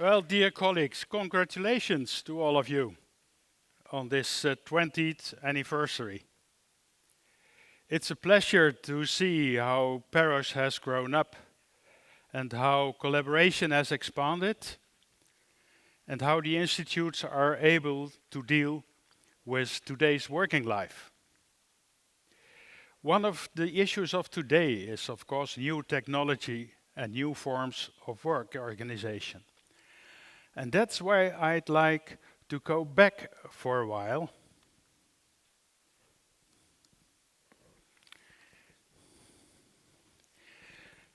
Well, dear colleagues, congratulations to all of you on this 20th anniversary. It's a pleasure to see how PEROSH has grown up and how collaboration has expanded and how the institutes are able to deal with today's working life. One of the issues of today is, of course, new technology and new forms of work organization. And that's why I'd like to go back for a while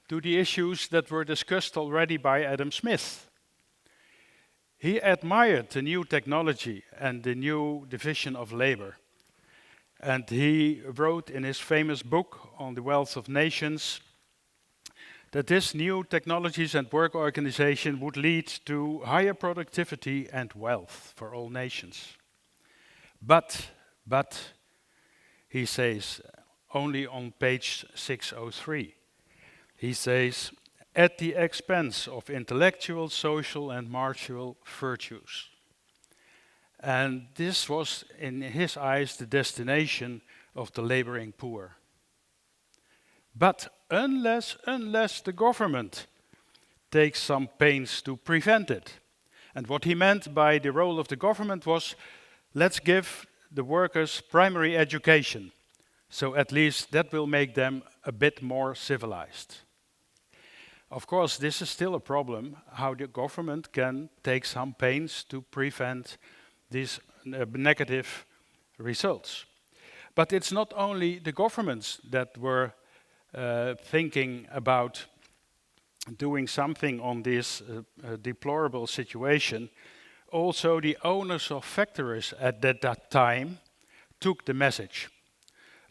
to the issues that were discussed already by Adam Smith. He admired the new technology and the new division of labor. And he wrote in his famous book on the wealth of nations that this new technologies and work organization would lead to higher productivity and wealth for all nations. But, he says, only on page 603, he says, at the expense of intellectual, social, and martial virtues. And this was, in his eyes, the destination of the laboring poor. But unless the government takes some pains to prevent it. And what he meant by the role of the government was, let's give the workers primary education. So at least that will make them a bit more civilized. Of course, this is still a problem, how the government can take some pains to prevent these negative results. But it's not only the governments that were thinking about doing something on this deplorable situation. Also, the owners of factories at that time took the message.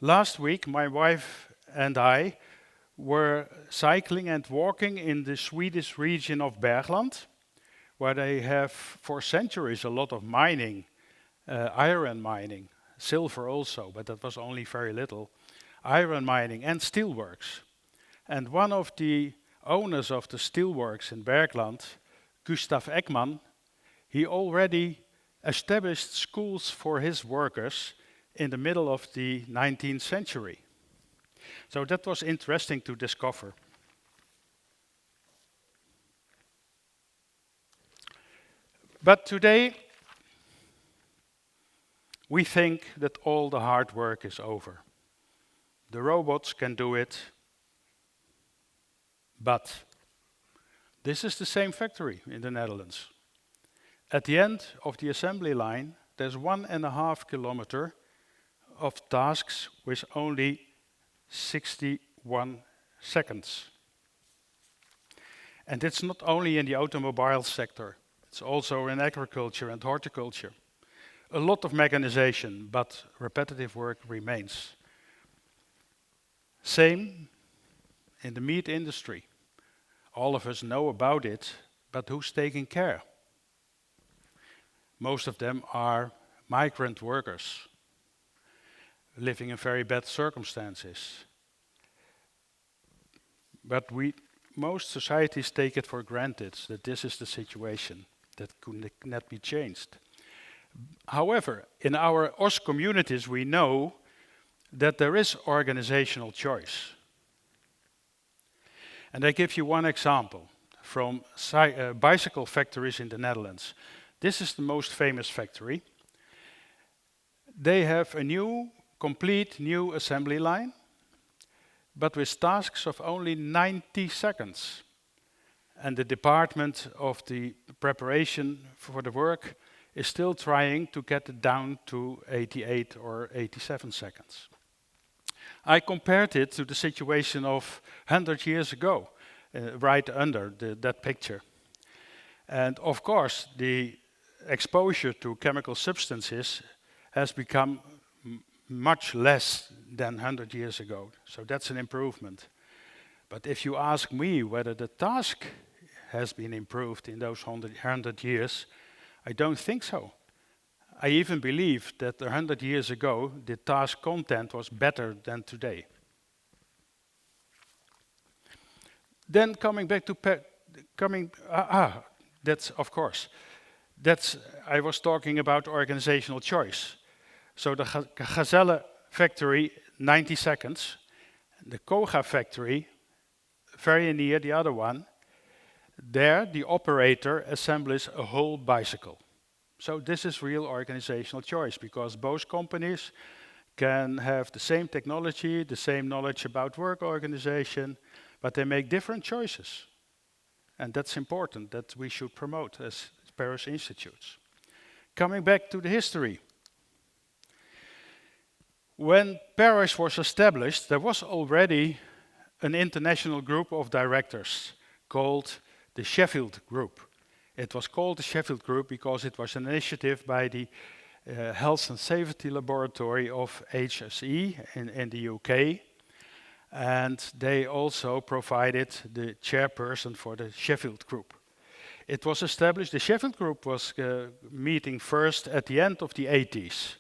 Last week, my wife and I were cycling and walking in the Swedish region of Bergland, where they have for centuries a lot of mining, iron mining, silver also, but that was only very little, iron mining and steelworks. And one of the owners of the steelworks in Bergland, Gustav Ekman, he already established schools for his workers in the middle of the 19th century. So that was interesting to discover. But today, we think that all the hard work is over. The robots can do it, but this is the same factory in the Netherlands. At the end of the assembly line, there's 1.5 kilometers of tasks with only 61 seconds. And it's not only in the automobile sector, it's also in agriculture and horticulture. A lot of mechanization, but repetitive work remains. Same in the meat industry. All of us know about it, but who's taking care? Most of them are migrant workers, living in very bad circumstances. But most societies take it for granted that this is the situation that could not be changed. However, in our OS communities, we know that there is organizational choice. And I give you one example from bicycle factories in the Netherlands. This is the most famous factory. They have a complete new assembly line, but with tasks of only 90 seconds. And the department of the preparation for the work is still trying to get it down to 88 or 87 seconds. I compared it to the situation of 100 years ago, right under that picture. And of course, the exposure to chemical substances has become much less than 100 years ago. So that's an improvement. But if you ask me whether the task has been improved in those 100 years, I don't think so. I even believe that 100 years ago, the task content was better than today. Then coming back to That's, of course, I was talking about organizational choice. So the Gazelle factory, 90 seconds. The Koga factory, very near the other one, there the operator assembles a whole bicycle. So this is real organizational choice, because both companies can have the same technology, the same knowledge about work organization, but they make different choices. And that's important, that we should promote as PEROSH institutes. Coming back to the history. When PEROSH was established, there was already an international group of directors called the Sheffield Group. It was called the Sheffield Group because it was an initiative by the Health and Safety Laboratory of HSE in the UK. And they also provided the chairperson for the Sheffield Group. It was established, the Sheffield Group was meeting first at the end of the 80s.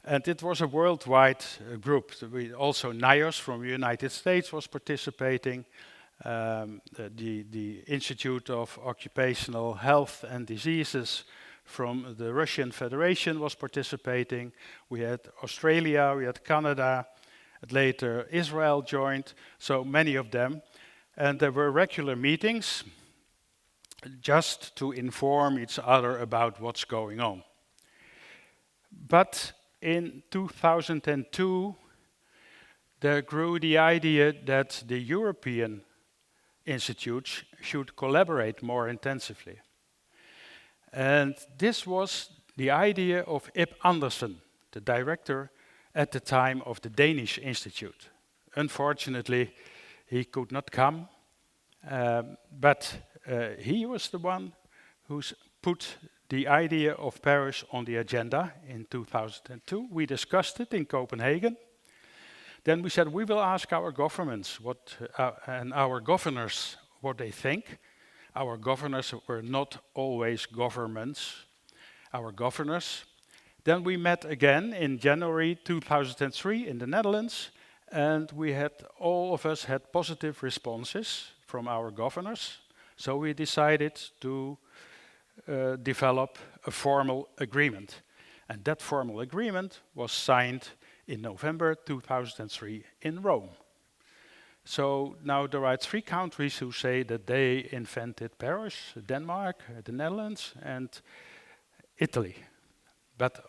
And it was a worldwide group. Also NIOS from the United States was participating. The Institute of Occupational Health and Diseases from the Russian Federation was participating. We had Australia, we had Canada, and later Israel joined, so many of them. And there were regular meetings just to inform each other about what's going on. But in 2002, there grew the idea that the European institutes should collaborate more intensively. And this was the idea of Ib Andersen, the director at the time of the Danish Institute. Unfortunately, he could not come, but he was the one who put the idea of PEROSH on the agenda in 2002. We discussed it in Copenhagen. Then we said we will ask our governments and our governors what they think. Our governors were not always governments, our governors. Then we met again in January 2003 in the Netherlands, and all of us had positive responses from our governors. So we decided to develop a formal agreement. And that formal agreement was signed in November 2003 in Rome. So now there are 3 countries who say that they invented PEROSH: Denmark, the Netherlands, and Italy. But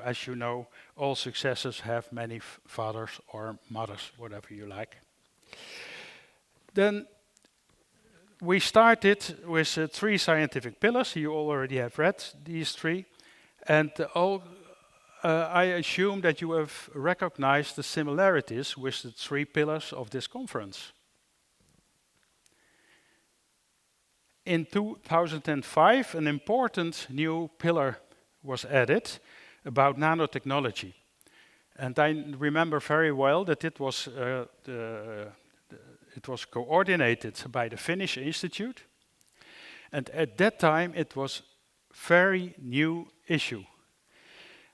as you know, all successes have many fathers or mothers, whatever you like. Then we started with 3 scientific pillars. You already have read these 3. And I assume that you have recognized the similarities with the 3 pillars of this conference. In 2005, an important new pillar was added about nanotechnology. And I remember very well that it was coordinated by the Finnish Institute. And at that time, it was very new issue.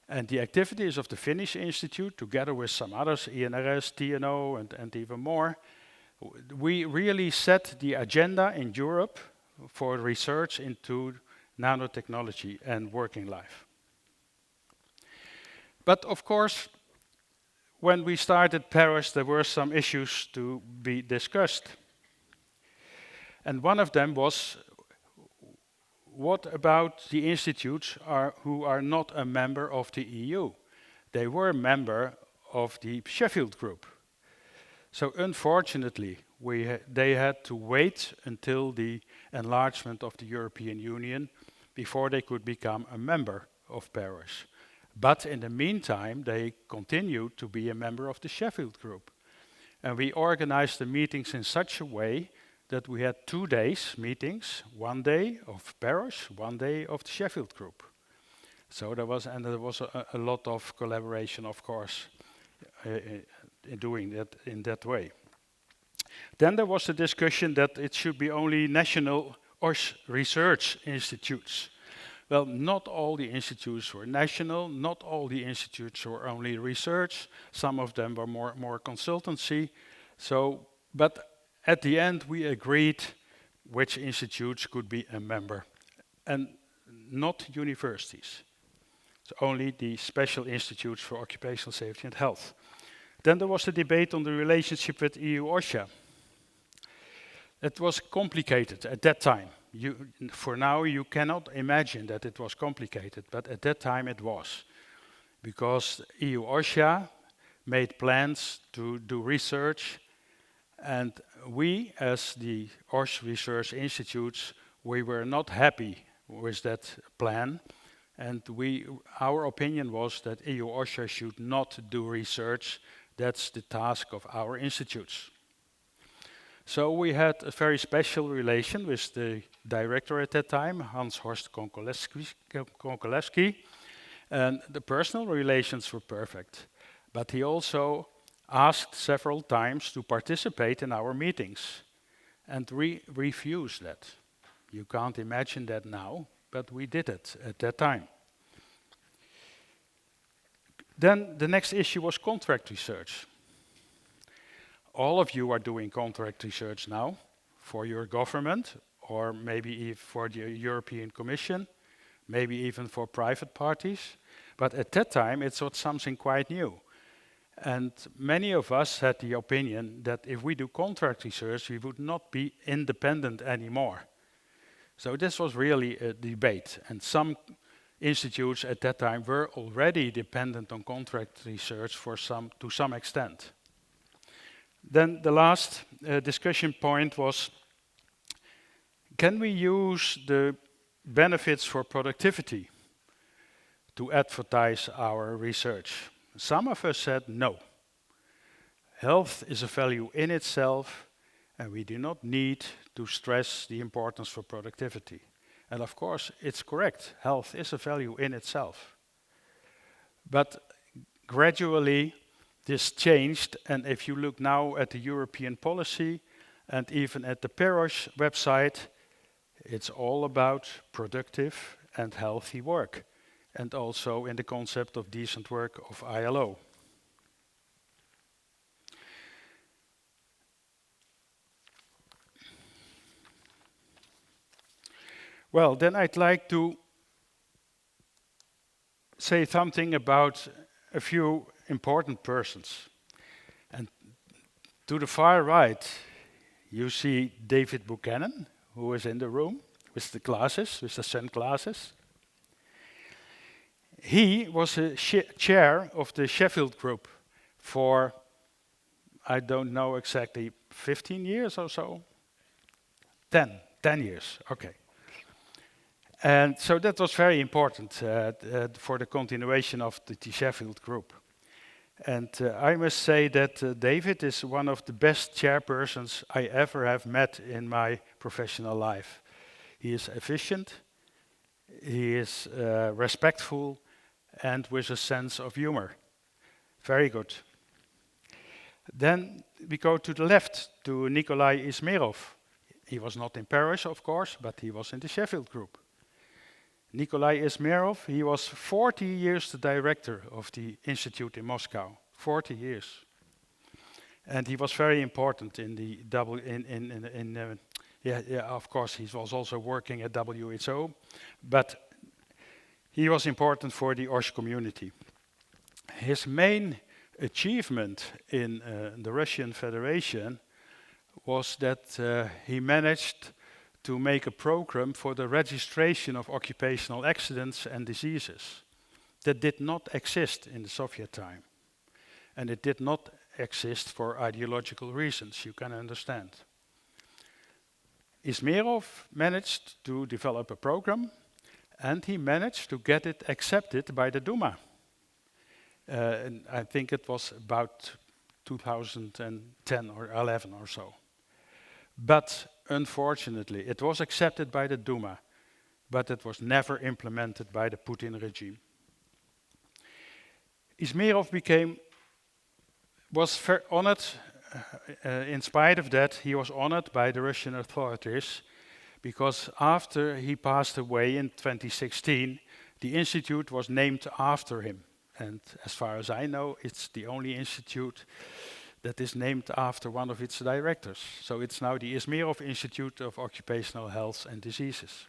And the activities of the Finnish Institute, together with some others, INRS, TNO, and even more, we really set the agenda in Europe for research into nanotechnology and working life. But of course, when we started PEROSH, there were some issues to be discussed. And one of them was, what about the institutes who are not a member of the EU? They were a member of the Sheffield Group. So unfortunately, they had to wait until the enlargement of the European Union before they could become a member of PEROSH. But in the meantime, they continued to be a member of the Sheffield Group. And we organized the meetings in such a way that we had 2 days meetings, 1 day of PEROSH, 1 day of the Sheffield Group. So there was a lot of collaboration, of course, in doing that in that way. Then there was a discussion that it should be only national or research institutes. Well, not all the institutes were national, not all the institutes were only research, some of them were more consultancy. So, but at the end we agreed which institutes could be a member, and not universities. So only the special institutes for occupational safety and health. Then there was a debate on the relationship with EU OSHA. It was complicated at that time. For now, you cannot imagine that it was complicated, but at that time it was. Because EU OSHA made plans to do research, and we, as the OSH research institutes, we were not happy with that plan, and our opinion was that EU OSHA should not do research. That's the task of our institutes. So we had a very special relation with the director at that time, Hans-Horst Konkolewski, and the personal relations were perfect. But he also asked several times to participate in our meetings, and we refused that. You can't imagine that now, but we did it at that time. Then the next issue was contract research. All of you are doing contract research now for your government, or maybe for the European Commission, maybe even for private parties. But at that time, it was something quite new. And many of us had the opinion that if we do contract research, we would not be independent anymore. So this was really a debate. And some institutes at that time were already dependent on contract research to some extent. Then the last discussion point was, can we use the benefits for productivity to advertise our research? Some of us said no. Health is a value in itself, and we do not need to stress the importance for productivity. And of course, it's correct. Health is a value in itself. But gradually, this changed, and if you look now at the European policy and even at the PEROSH website, it's all about productive and healthy work, and also in the concept of decent work of ILO. Well, then I'd like to say something about a few important persons. And to the far right, you see David Buchanan, who is in the room with the glasses, with the sunglasses. He was a chair of the Sheffield Group for, I don't know exactly, 15 years or so? 10 years, okay. And so that was very important for the continuation of the Sheffield Group. And I must say that David is one of the best chairpersons I ever have met in my professional life. He is efficient, he is respectful, and with a sense of humor. Very good. Then we go to the left, to Nikolai Ismerov. He was not in Paris, of course, but he was in the Sheffield Group. Nikolai Ismerov, he was 40 years the director of the institute in Moscow, 40 years. And he was very important in the of course he was also working at WHO, but he was important for the OSH community. His main achievement in the Russian Federation was that he managed to make a program for the registration of occupational accidents and diseases that did not exist in the Soviet time. And it did not exist for ideological reasons, you can understand. Ismerov managed to develop a program, and he managed to get it accepted by the Duma. And I think it was about 2010 or 11 or so. But unfortunately, it was accepted by the Duma, but it was never implemented by the Putin regime. Ismerov was honored. In spite of that, he was honored by the Russian authorities, because after he passed away in 2016, the institute was named after him. And as far as I know, it's the only institute that is named after one of its directors. So it's now the Ismerov Institute of Occupational Health and Diseases.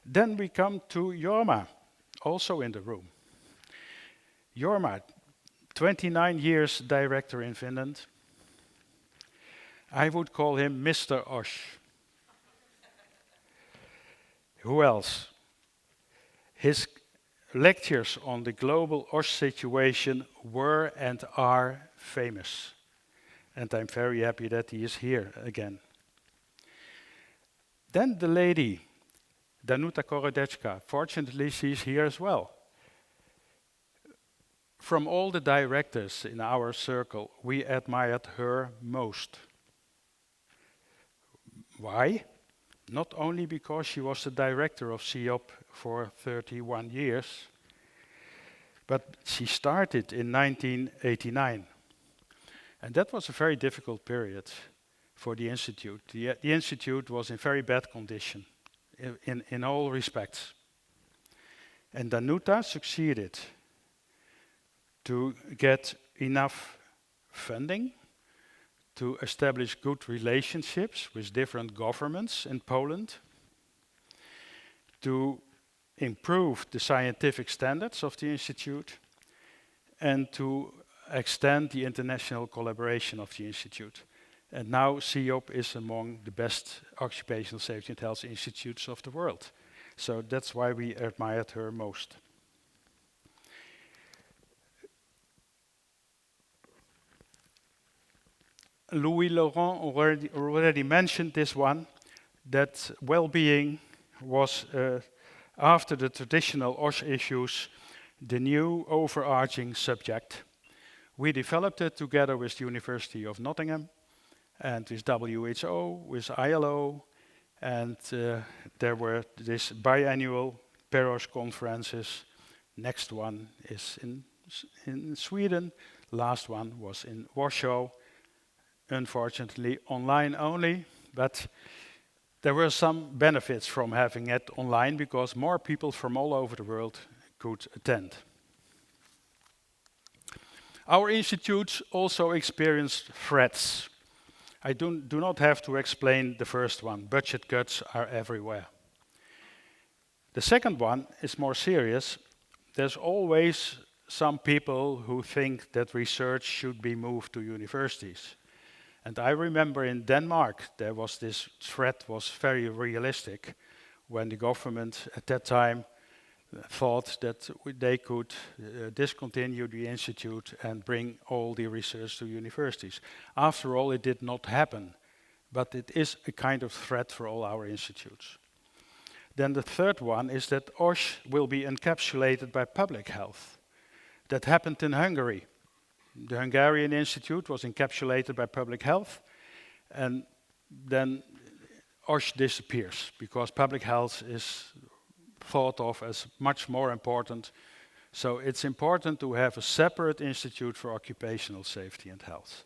Then we come to Jorma, also in the room. Jorma, 29 years director in Finland. I would call him Mr. Osh. Who else? His lectures on the global OSH situation were and are famous. And I'm very happy that he is here again. Then the lady, Danuta Korodechka. Fortunately, she's here as well. From all the directors in our circle, we admired her most. Why? Not only because she was the director of CEOP for 31 years, but she started in 1989. And that was a very difficult period for the Institute. The Institute was in very bad condition in all respects. And Danuta succeeded to get enough funding to establish good relationships with different governments in Poland, to improve the scientific standards of the Institute, and to extend the international collaboration of the Institute. And now CEOP is among the best occupational safety and health institutes of the world. So that's why we admired her most. Louis Laurent already mentioned this one, that well-being was, after the traditional OSH issues, the new overarching subject. We developed it together with the University of Nottingham and with WHO, with ILO, and there were these biannual PEROSH conferences. Next one is in Sweden, last one was in Warsaw. Unfortunately, online only, but there were some benefits from having it online because more people from all over the world could attend. Our institutes also experienced threats. I do not have to explain the first one. Budget cuts are everywhere. The second one is more serious. There's always some people who think that research should be moved to universities. And I remember in Denmark, there was this threat was very realistic when the government at that time thought that they could discontinue the institute and bring all the research to universities. After all, it did not happen, but it is a kind of threat for all our institutes. Then the third one is that OSH will be encapsulated by public health. That happened in Hungary. The Hungarian Institute was encapsulated by public health, and then OSH disappears because public health is thought of as much more important. So it's important to have a separate institute for occupational safety and health.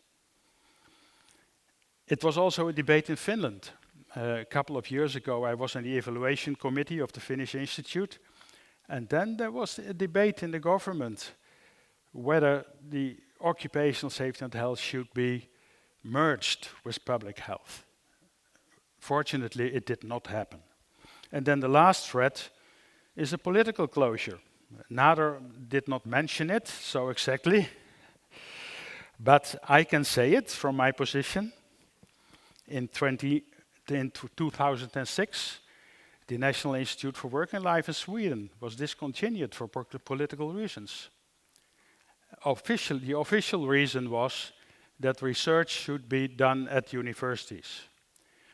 It was also a debate in Finland. A couple of years ago, I was in the evaluation committee of the Finnish Institute, and then there was a debate in the government whether the occupational safety and health should be merged with public health. Fortunately, it did not happen. And then the last threat is a political closure. Nader did not mention it so exactly, but I can say it from my position. In 2006, the National Institute for Work and Life in Sweden was discontinued for political reasons. The official reason was that research should be done at universities.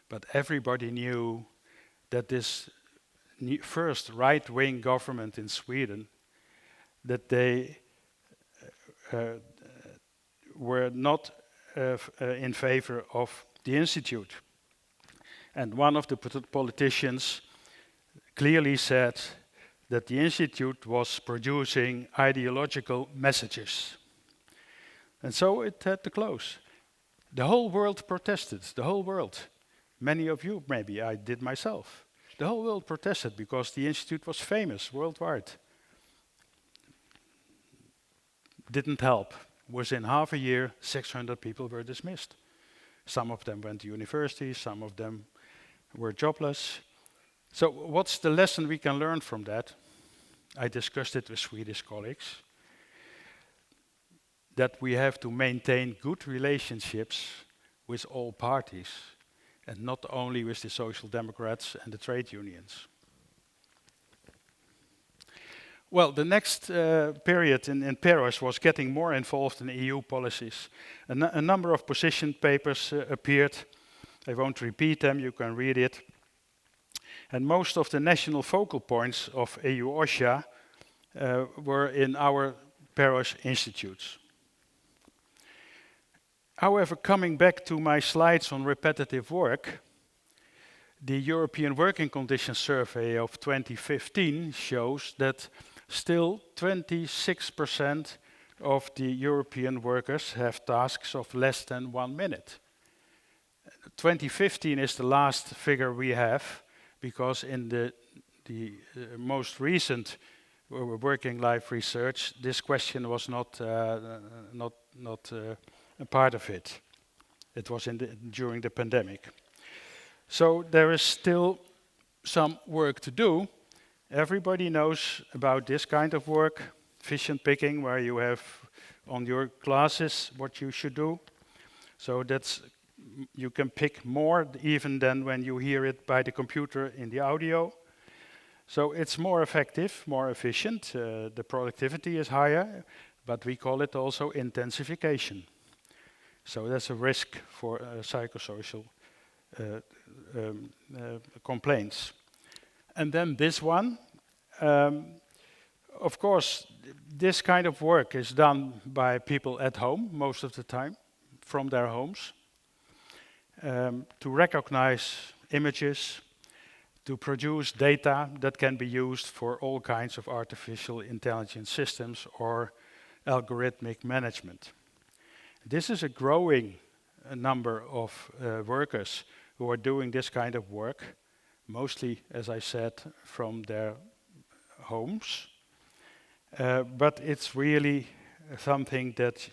But everybody knew that this first right-wing government in Sweden, that they were not in favor of the institute. And one of the politicians clearly said that the institute was producing ideological messages. And so it had to close. The whole world protested, the whole world. Many of you, maybe I did myself. The whole world protested because the institute was famous worldwide. Didn't help. within half a year, 600 people were dismissed. Some of them went to university, some of them were jobless. So what's the lesson we can learn from that? I discussed it with Swedish colleagues, that we have to maintain good relationships with all parties, and not only with the Social Democrats and the trade unions. Well, the next period in PEROSH was getting more involved in EU policies. A number of position papers appeared. I won't repeat them, you can read it. And most of the national focal points of EU OSHA were in our PEROSH institutes. However, coming back to my slides on repetitive work, the European Working Conditions Survey of 2015 shows that still 26% of the European workers have tasks of less than 1 minute. 2015 is the last figure we have, because in the most recent working life research, this question was not a part of it. It was during the pandemic. So there is still some work to do. Everybody knows about this kind of work, vision picking, where you have on your classes what you should do. So that's, you can pick more even than when you hear it by the computer in the audio. So it's more effective, more efficient, the productivity is higher, but we call it also intensification. So that's a risk for psychosocial complaints. And then this one, of course, this kind of work is done by people at home most of the time, from their homes, to recognize images, to produce data that can be used for all kinds of artificial intelligence systems or algorithmic management. This is a growing number of workers who are doing this kind of work, mostly, as I said, from their homes. But it's really something that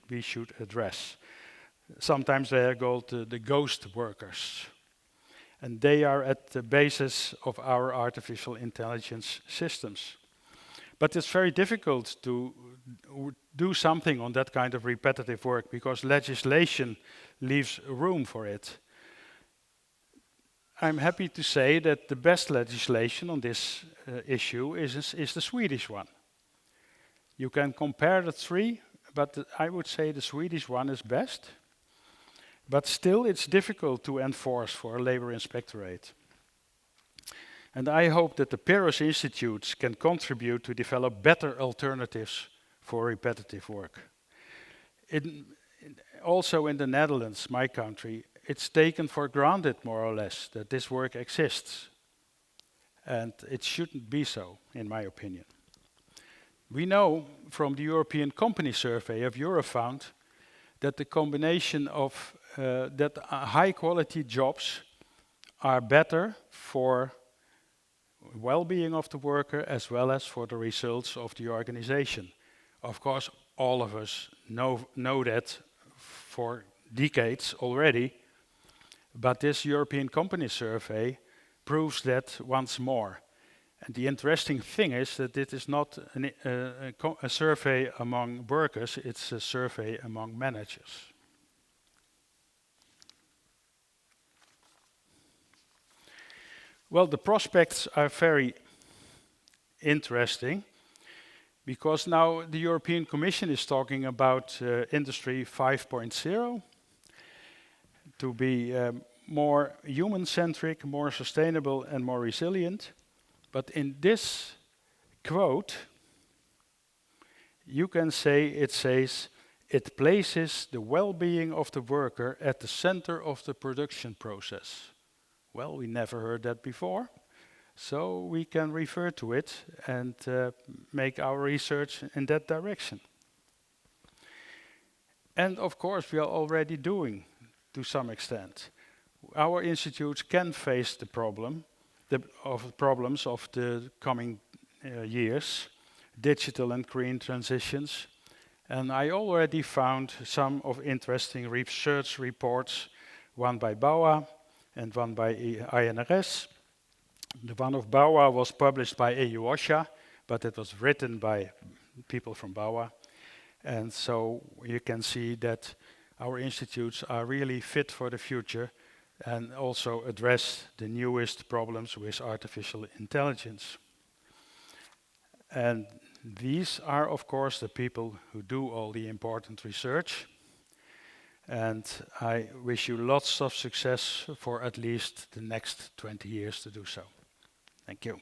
we should address. Sometimes they are called the ghost workers. And they are at the basis of our artificial intelligence systems. But it's very difficult to do something on that kind of repetitive work because legislation leaves room for it. I'm happy to say that the best legislation on this issue is the Swedish one. You can compare the three, but I would say the Swedish one is best. But still, it's difficult to enforce for a labor inspectorate. And I hope that the PEROSH institutes can contribute to develop better alternatives for repetitive work. Also in the Netherlands, my country, it's taken for granted, more or less, that this work exists. And it shouldn't be so, in my opinion. We know from the European Company Survey of Eurofound that the combination of high-quality jobs are better for well-being of the worker as well as for the results of the organization. Of course, all of us know that for decades already, but this European Company Survey proves that once more. And the interesting thing is that it is not a survey among workers, it's a survey among managers. Well, the prospects are very interesting because now the European Commission is talking about Industry 5.0 to be more human-centric, more sustainable and more resilient. But in this quote, you can say, it says, it places the well-being of the worker at the center of the production process. Well, we never heard that before, so we can refer to it and make our research in that direction. And of course, we are already doing to some extent. Our institutes can face the problems of the coming years, digital and green transitions, And I already found some of interesting research reports, one by BAWA and one by INRS. The one of BAWA was published by EU OSHA, but it was written by people from BAWA. And so you can see that our institutes are really fit for the future and also address the newest problems with artificial intelligence. And these are, of course, the people who do all the important research. And I wish you lots of success for at least the next 20 years to do so. Thank you.